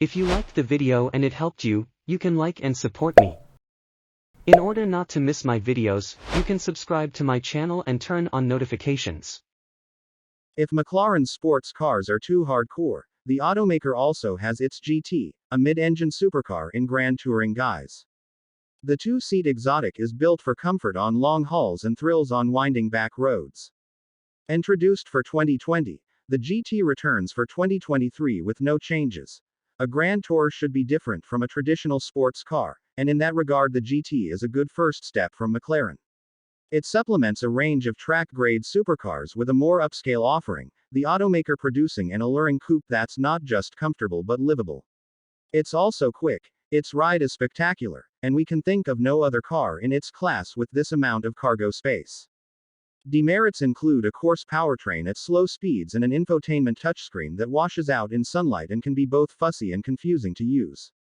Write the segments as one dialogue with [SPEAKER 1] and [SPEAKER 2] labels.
[SPEAKER 1] If you liked the video and it helped you, you can like and support me. In order not to miss my videos, you can subscribe to my channel and turn on notifications.
[SPEAKER 2] If McLaren's sports cars are too hardcore, the automaker also has its GT, a mid-engine supercar in Grand Touring guise. The two-seat exotic is built for comfort on long hauls and thrills on winding back roads. Introduced for 2020, the GT returns for 2023 with no changes. A Grand Tour should be different from a traditional sports car, and in that regard the GT is a good first step from McLaren. It supplements a range of track-grade supercars with a more upscale offering, the automaker producing an alluring coupe that's not just comfortable but livable. It's also quick, its ride is spectacular, and we can think of no other car in its class with this amount of cargo space. Demerits include a coarse powertrain at slow speeds and an infotainment touchscreen that washes out in sunlight and can be both fussy and confusing to use.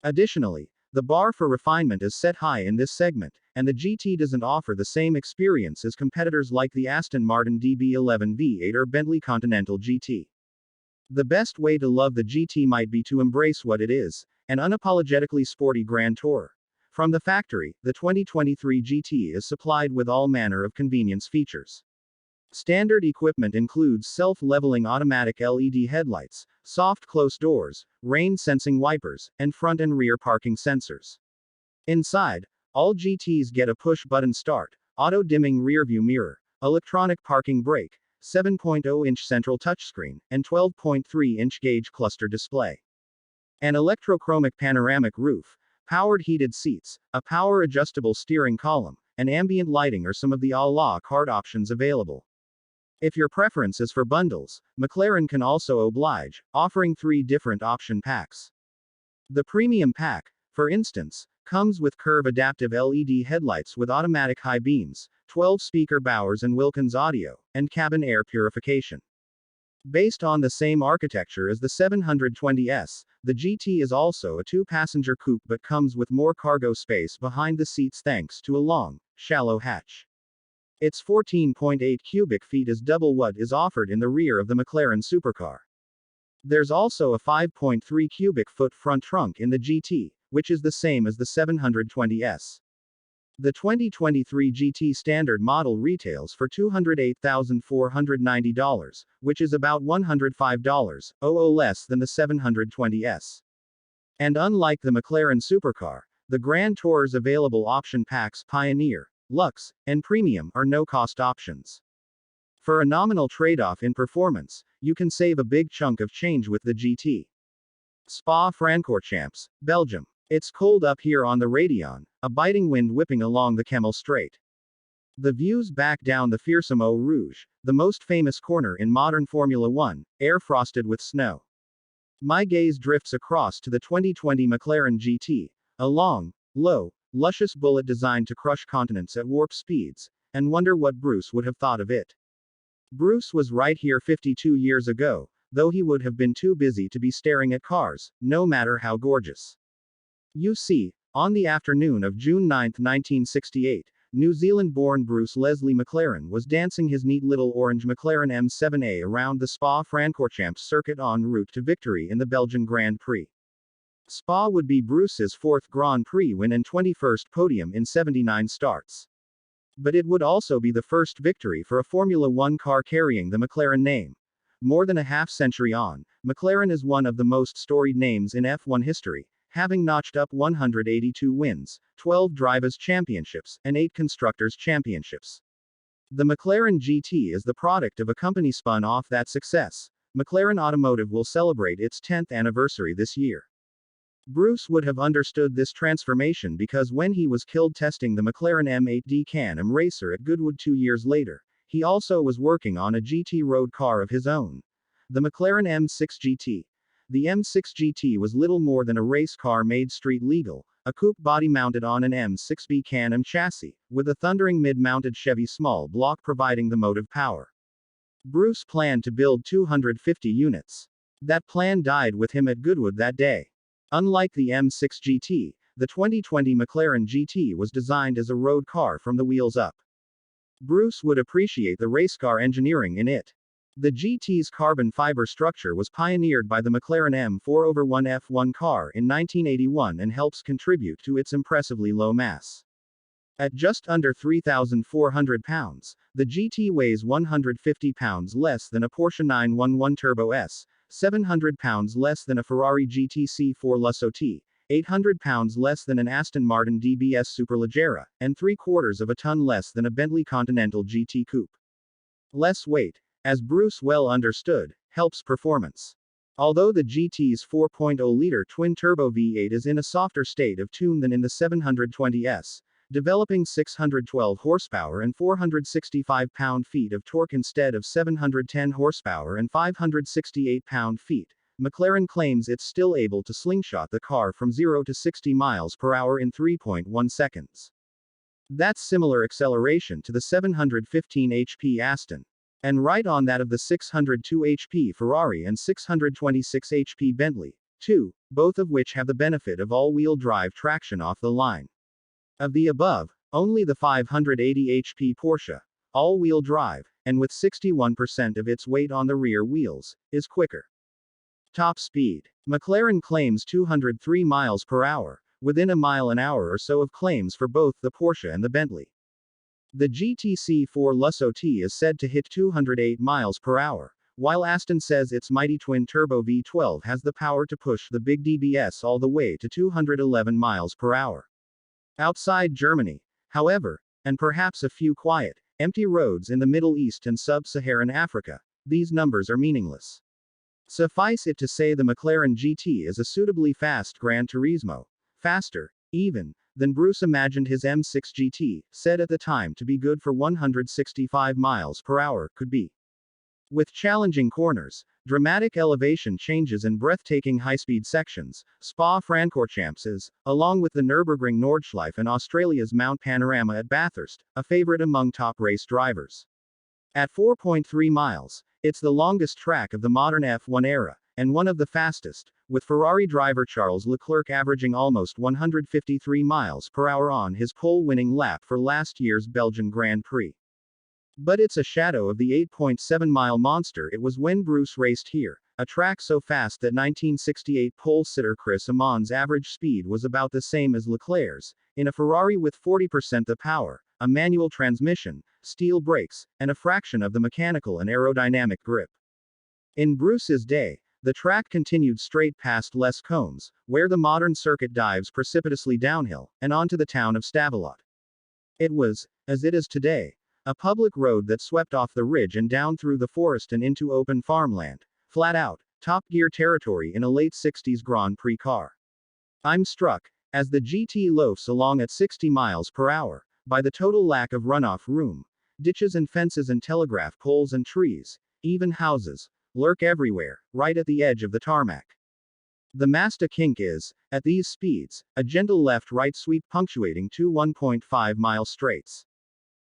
[SPEAKER 2] Additionally, the bar for refinement is set high in this segment, and the GT doesn't offer the same experience as competitors like the Aston Martin DB11 V8 or Bentley Continental GT. The best way to love the GT might be to embrace what it is, an unapologetically sporty Grand Tourer. From the factory, the 2023 GT is supplied with all manner of convenience features. Standard equipment includes self-leveling automatic LED headlights, soft close doors, rain-sensing wipers, and front and rear parking sensors. Inside, all GTs get a push-button start, auto-dimming rearview mirror, electronic parking brake, 7.0-inch central touchscreen, and 12.3-inch gauge cluster display. An electrochromic panoramic roof, powered heated seats, a power-adjustable steering column, and ambient lighting are some of the a la carte options available. If your preference is for bundles, McLaren can also oblige, offering 3 different option packs. The Premium Pack, for instance, comes with curve-adaptive LED headlights with automatic high beams, 12-speaker Bowers & Wilkins audio, and cabin air purification. Based on the same architecture as the 720S, the GT is also a 2-passenger coupe but comes with more cargo space behind the seats thanks to a long, shallow hatch. Its 14.8 cubic feet is double what is offered in the rear of the McLaren supercar. There's also a 5.3 cubic foot front trunk in the GT, which is the same as the 720S. The 2023 GT standard model retails for $208,490, which is about $105 less than the 720S. And unlike the McLaren supercar, the Grand Tour's available option packs Pioneer, Luxe, and Premium are no-cost options. For a nominal trade-off in performance, you can save a big chunk of change with the GT. Spa-Francorchamps, Belgium. It's cold up here on the Radion, a biting wind whipping along the Kemmel Strait. The views back down the fearsome Eau Rouge, the most famous corner in modern Formula One, air-frosted with snow. My gaze drifts across to the 2020 McLaren GT, a long, low, luscious bullet designed to crush continents at warp speeds, and wonder what Bruce would have thought of it. Bruce was right here 52 years ago, though he would have been too busy to be staring at cars, no matter how gorgeous. You see, on the afternoon of June 9, 1968, New Zealand-born Bruce Leslie McLaren was dancing his neat little orange McLaren M7A around the Spa-Francorchamps circuit en route to victory in the Belgian Grand Prix. Spa would be Bruce's 4th Grand Prix win and 21st podium in 79 starts. But it would also be the first victory for a Formula One car carrying the McLaren name. More than a half-century on, McLaren is one of the most storied names in F1 history, having notched up 182 wins, 12 Drivers' Championships, and 8 Constructors' Championships. The McLaren GT is the product of a company spun off that success. McLaren Automotive will celebrate its 10th anniversary this year. Bruce would have understood this transformation because when he was killed testing the McLaren M8D Can-Am racer at Goodwood 2 years later, he also was working on a GT road car of his own. The McLaren M6 GT. The M6 GT was little more than a race car made street legal, a coupe body mounted on an M6B Can-Am chassis, with a thundering mid-mounted Chevy small block providing the motive power. Bruce planned to build 250 units. That plan died with him at Goodwood that day. Unlike the M6 GT, the 2020 McLaren GT was designed as a road car from the wheels up. Bruce would appreciate the race car engineering in it. The GT's carbon fiber structure was pioneered by the McLaren M4/1 F1 car in 1981 and helps contribute to its impressively low mass. At just under 3,400 pounds, the GT weighs 150 pounds less than a Porsche 911 Turbo S, 700 pounds less than a Ferrari GT4 Lusso T, 800 pounds less than an Aston Martin DBS Superleggera, and 3/4 of a ton less than a Bentley Continental GT Coupe. Less weight, as Bruce well understood, helps performance. Although the GT's 4.0-liter twin-turbo V8 is in a softer state of tune than in the 720S, developing 612 horsepower and 465 pound-feet of torque instead of 710 horsepower and 568 pound-feet, McLaren claims it's still able to slingshot the car from 0 to 60 miles per hour in 3.1 seconds. That's similar acceleration to the 715 HP Aston, and right on that of the 602 HP Ferrari and 626 HP Bentley, too, both of which have the benefit of all-wheel drive traction off the line. Of the above, only the 580 HP Porsche, all-wheel drive, and with 61% of its weight on the rear wheels, is quicker. Top speed. McLaren claims 203 miles per hour, within a mile an hour or so of claims for both the Porsche and the Bentley. The GTC4 Lusso T is said to hit 208 miles per hour, while Aston says its mighty twin-turbo V12 has the power to push the big DBS all the way to 211 miles per hour. Outside Germany, however, and perhaps a few quiet, empty roads in the Middle East and sub-Saharan Africa, these numbers are meaningless. Suffice it to say the McLaren GT is a suitably fast Gran Turismo, faster, even, than Bruce imagined his M6 GT, said at the time to be good for 165 miles per hour, could be. With challenging corners, dramatic elevation changes and breathtaking high-speed sections, Spa-Francorchamps is, along with the Nürburgring Nordschleife and Australia's Mount Panorama at Bathurst, a favorite among top race drivers. At 4.3 miles, it's the longest track of the modern F1 era, and one of the fastest, with Ferrari driver Charles Leclerc averaging almost 153 miles per hour on his pole-winning lap for last year's Belgian Grand Prix. But it's a shadow of the 8.7-mile monster it was when Bruce raced here, a track so fast that 1968 pole-sitter Chris Amon's average speed was about the same as Leclerc's, in a Ferrari with 40% the power, a manual transmission, steel brakes, and a fraction of the mechanical and aerodynamic grip. In Bruce's day, the track continued straight past Les Combes, where the modern circuit dives precipitously downhill, and onto the town of Stavelot. It was, as it is today, a public road that swept off the ridge and down through the forest and into open farmland, flat out, Top Gear territory in a late 60s Grand Prix car. I'm struck, as the GT loafs along at 60 miles per hour, by the total lack of runoff room. Ditches and fences and telegraph poles and trees, even houses, lurk everywhere, right at the edge of the tarmac. The Mazda kink is, at these speeds, a gentle left-right sweep punctuating two 1.5-mile straights.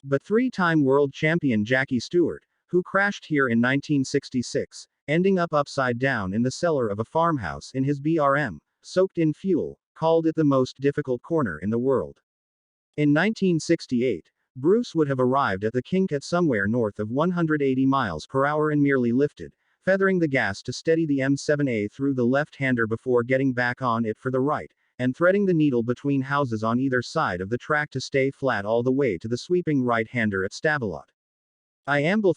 [SPEAKER 2] But three-time world champion Jackie Stewart, who crashed here in 1966, ending up upside down in the cellar of a farmhouse in his BRM, soaked in fuel, called it the most difficult corner in the world. In 1968, Bruce would have arrived at the kink at somewhere north of 180 miles per hour and merely lifted, feathering the gas to steady the M7A through the left-hander before getting back on it for the right, and threading the needle between houses on either side of the track to stay flat all the way to the sweeping right-hander at Stavelot. I amble